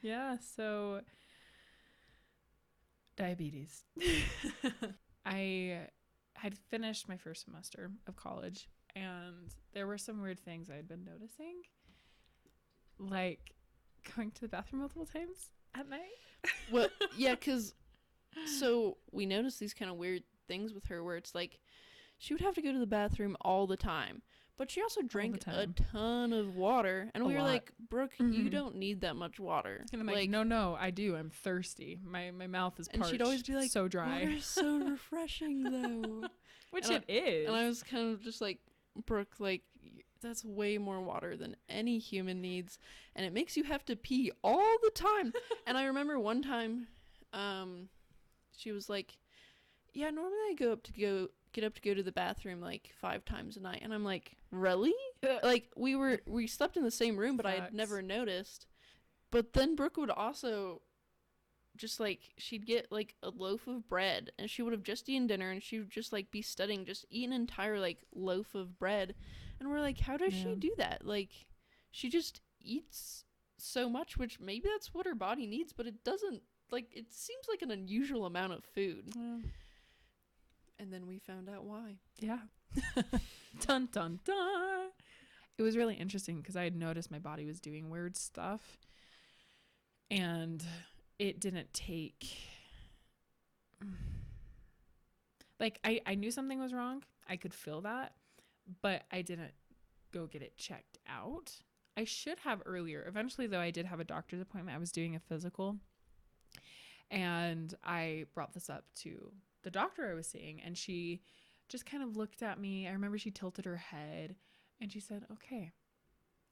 Yeah, so diabetes. I had finished my first semester of college, and there were some weird things I had been noticing, like going to the bathroom multiple times at night. Well, yeah, because so we noticed these kind of weird things with her where it's like she would have to go to the bathroom all the time, but she also drank a time. ton of water, and A we were lot. like, Brooke, you don't need that much water. And I'm like, no, I do. I'm thirsty. My mouth is parched. And she'd always be like, so dry. Water's so refreshing though. Which and it is. And I was kind of just like, Brooke, like, that's way more water than any human needs, and it makes you have to pee all the time. And I remember one time, she was like, yeah, normally I get up to go to the bathroom like 5 times a night. And I'm like, really? Like, we slept in the same room, but I had never noticed. But then Brooke would also just like, she'd get like a loaf of bread, and she would have just eaten dinner, and she would just like be studying, just eat an entire like loaf of bread. And we're like, how does she do that? Like, she just eats so much, which maybe that's what her body needs, but it doesn't, like, it seems like an unusual amount of food. And then we found out why. Yeah. Dun, dun, dun. It was really interesting because I had noticed my body was doing weird stuff. And it didn't take... Like, I knew something was wrong. I could feel that. But I didn't go get it checked out. I should have earlier. Eventually, though, I did have a doctor's appointment. I was doing a physical. And I brought this up to the doctor I was seeing, and she just kind of looked at me. I remember she tilted her head and she said, okay,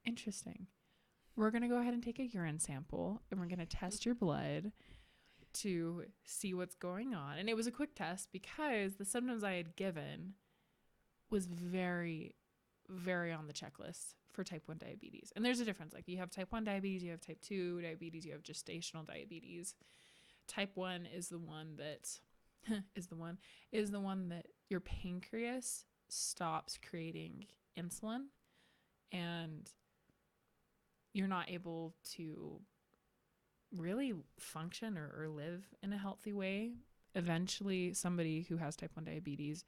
interesting. We're going to go ahead and take a urine sample, and we're going to test your blood to see what's going on. And it was a quick test because the symptoms I had given was very, very on the checklist for type 1 diabetes. And there's a difference. Like, you have type 1 diabetes, you have type 2 diabetes, you have gestational diabetes. Type 1 is the one that is the one that your pancreas stops creating insulin, and you're not able to really function or live in a healthy way. Eventually, somebody who has type 1 diabetes,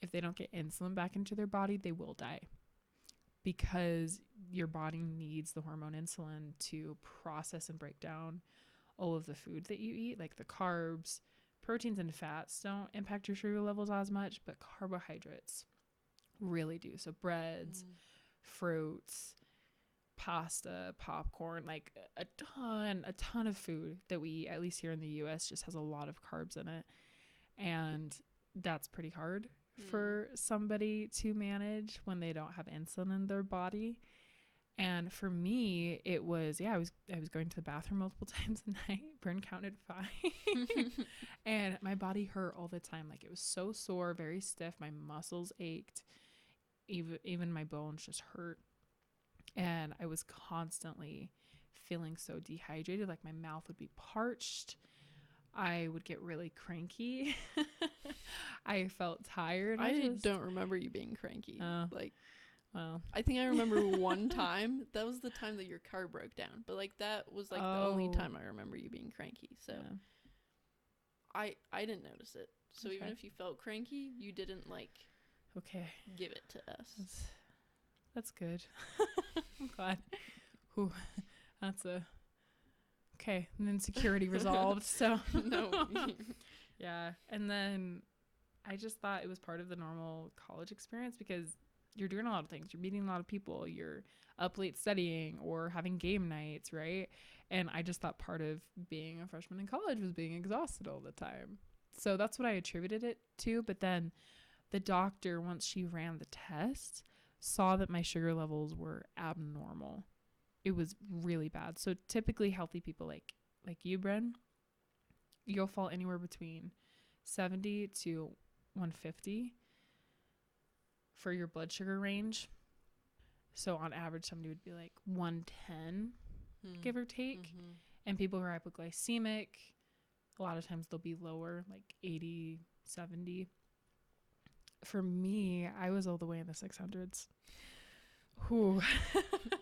if they don't get insulin back into their body, they will die, because your body needs the hormone insulin to process and break down all of the food that you eat, like the carbs. Proteins and fats don't impact your sugar levels as much, but carbohydrates really do. So breads, fruits, pasta, popcorn, like a ton of food that we eat, at least here in the US, just has a lot of carbs in it. And that's pretty hard for somebody to manage when they don't have insulin in their body. And for me, it was, I was going to the bathroom multiple times a night. Burn counted 5. And my body hurt all the time. Like, it was so sore, very stiff. My muscles ached. Even my bones just hurt. And I was constantly feeling so dehydrated. Like, my mouth would be parched. I would get really cranky. I felt tired. I don't remember you being cranky. Well, I think I remember one time. That was the time that your car broke down. But like, that was like the only time I remember you being cranky. So I didn't notice it. So even if you felt cranky, you didn't like give it to us. That's good. I'm glad. Ooh, that's an insecurity resolved. So No. Yeah. And then I just thought it was part of the normal college experience, because you're doing a lot of things. You're meeting a lot of people. You're up late studying or having game nights, right? And I just thought part of being a freshman in college was being exhausted all the time. So that's what I attributed it to. But then the doctor, once she ran the test, saw that my sugar levels were abnormal. It was really bad. So typically healthy people like you, Bren, you'll fall anywhere between 70 to 150 for your blood sugar range. So on average, somebody would be like 110, give or take. And people who are hypoglycemic, a lot of times they'll be lower, like 80, 70. For me, I was all the way in the 600s. Whew.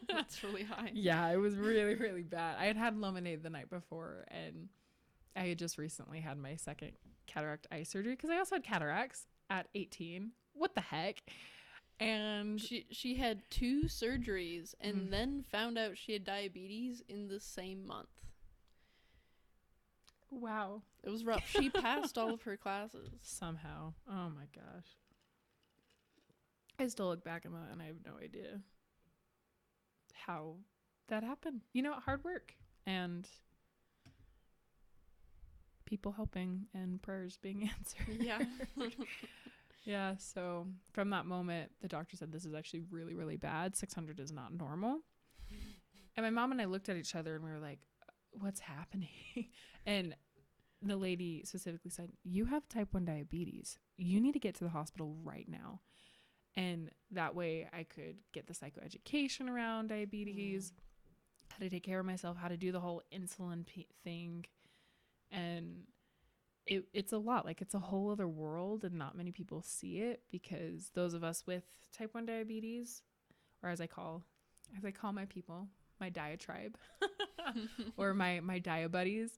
That's really high. Yeah, it was really, really bad. I had had lemonade the night before, and I had just recently had my second cataract eye surgery because I also had cataracts at 18. What the heck? And She had 2 surgeries and Mm. then found out she had diabetes in the same month. wow, It was rough. She passed all of her classes. somehow. Oh my gosh. I still look back on that and I have no idea how that happened. You know, hard work and people helping and prayers being answered. Yeah. Yeah, so from that moment, the doctor said this is actually really, really bad. 600 is not normal. And my mom and I looked at each other and we were like, what's happening? And the lady specifically said, you have type 1 diabetes. You need to get to the hospital right now. And that way I could get the psychoeducation around diabetes, how to take care of myself, how to do the whole insulin thing. And it's a lot. Like, it's a whole other world, and not many people see it because those of us with type 1 diabetes, or as I call my people, my diatribe, or my dia buddies,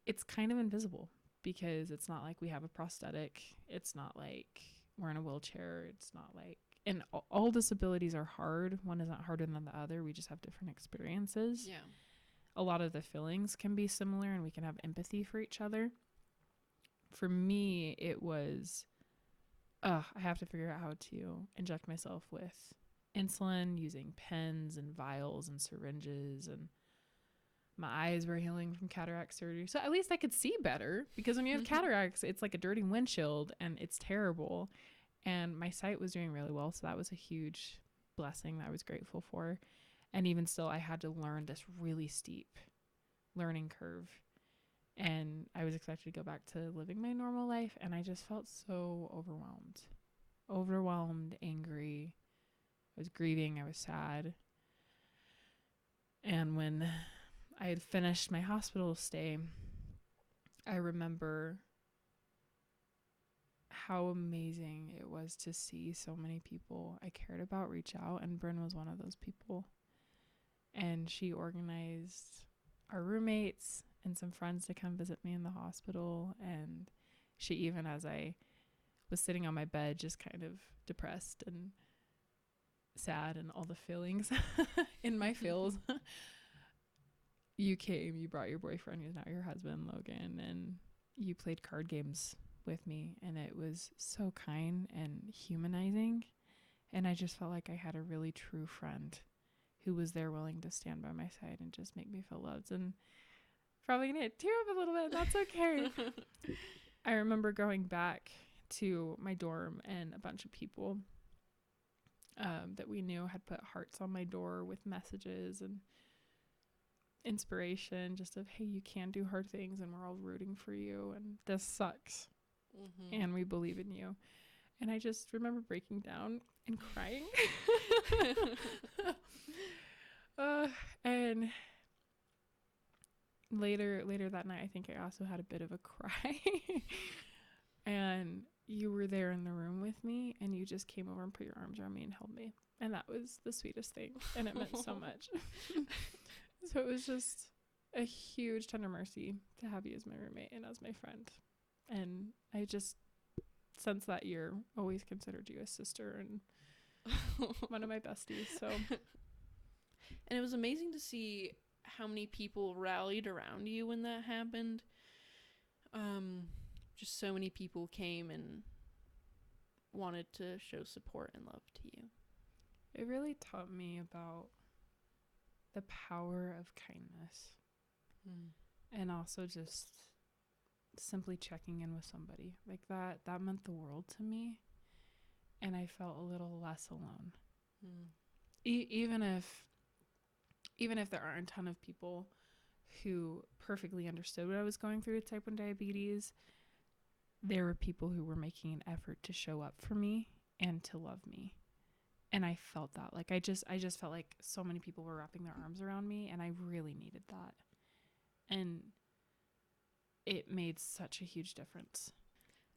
it's kind of invisible because it's not like we have a prosthetic. It's not like we're in a wheelchair. It's not like, and all disabilities are hard. One isn't harder than the other. We just have different experiences. Yeah. A lot of the feelings can be similar and we can have empathy for each other. For me, it was, I have to figure out how to inject myself with insulin using pens and vials and syringes, and my eyes were healing from cataract surgery. So at least I could see better, because when you have cataracts, it's like a dirty windshield and it's terrible. And my sight was doing really well. So that was a huge blessing that I was grateful for. And even still, I had to learn this really steep learning curve. And I was expected to go back to living my normal life. And I just felt so overwhelmed, angry. I was grieving. I was sad. And when I had finished my hospital stay, I remember how amazing it was to see so many people I cared about reach out. And Bryn was one of those people. And she organized our roommates and some friends to come visit me in the hospital. And she, even as I was sitting on my bed, just kind of depressed and sad and all the feelings in my feels, you came, you brought your boyfriend, who's now your husband, Logan, and you played card games with me. And it was so kind and humanizing. And I just felt like I had a really true friend who was there willing to stand by my side and just make me feel loved. And probably gonna tear up a little bit. That's okay. I remember going back to my dorm, and a bunch of people that we knew had put hearts on my door with messages and inspiration, just of, hey, you can do hard things and we're all rooting for you, and this sucks. And we believe in you. And I just remember breaking down and crying. And later that night, I think I also had a bit of a cry. And you were there in the room with me, and you just came over and put your arms around me and held me. And that was the sweetest thing. And it meant so much. So it was just a huge tender mercy to have you as my roommate and as my friend. And I just, since that year, always considered you a sister and one of my besties. So, and it was amazing to see how many people rallied around you when that happened. Just so many people came and wanted to show support and love to you. It really taught me about the power of kindness. And also just simply checking in with somebody like that meant the world to me. And I felt a little less alone. Even if there aren't a ton of people who perfectly understood what I was going through with type 1 diabetes, there were people who were making an effort to show up for me and to love me. And I felt that. Like, I just felt like so many people were wrapping their arms around me, and I really needed that. And it made such a huge difference.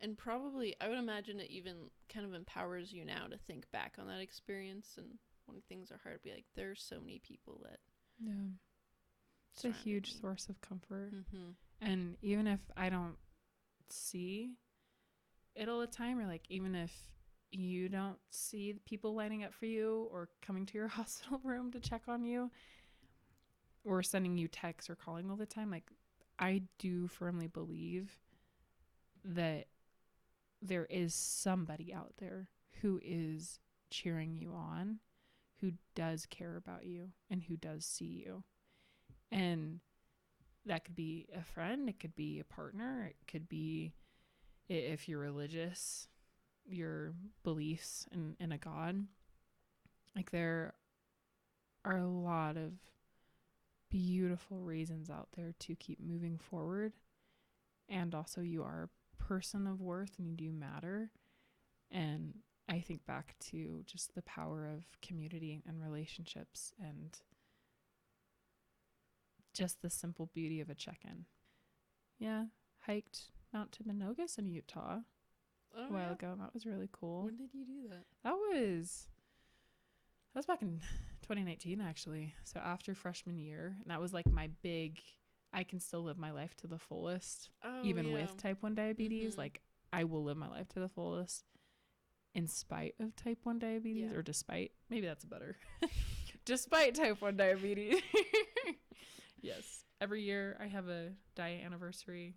And probably, I would imagine it even kind of empowers you now to think back on that experience, and when things are hard, be like, there's so many people that Yeah. It's a surrounded huge me. source of comfort. Mm-hmm. And even if I don't see it all the time, or like even if you don't see people lining up for you or coming to your hospital room to check on you or sending you texts or calling all the time, like I do firmly believe that there is somebody out there who is cheering you on, who does care about you and who does see you. And that could be a friend, it could be a partner, it could be, if you're religious, your beliefs in a God. Like there are a lot of beautiful reasons out there to keep moving forward. And also you are a person of worth and you do matter. And I think back to just the power of community and relationships and just the simple beauty of a check-in. Yeah, hiked Mount Timanogus in Utah Oh, a while yeah. ago. That was really cool. When did you do that? That was back in 2019 actually. So after freshman year, and that was like my big, I can still live my life to the fullest, Oh, even yeah. with type 1 diabetes. Mhm. Like I will live my life to the fullest in spite of type 1 diabetes, Yeah. or despite. Maybe that's better. Despite type 1 diabetes. Yes. Every year I have a diet anniversary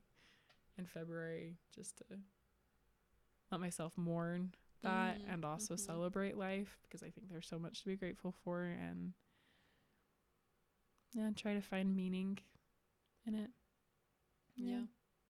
in February just to let myself mourn that and also celebrate life, because I think there's so much to be grateful for, and yeah, try to find meaning in it. Yeah.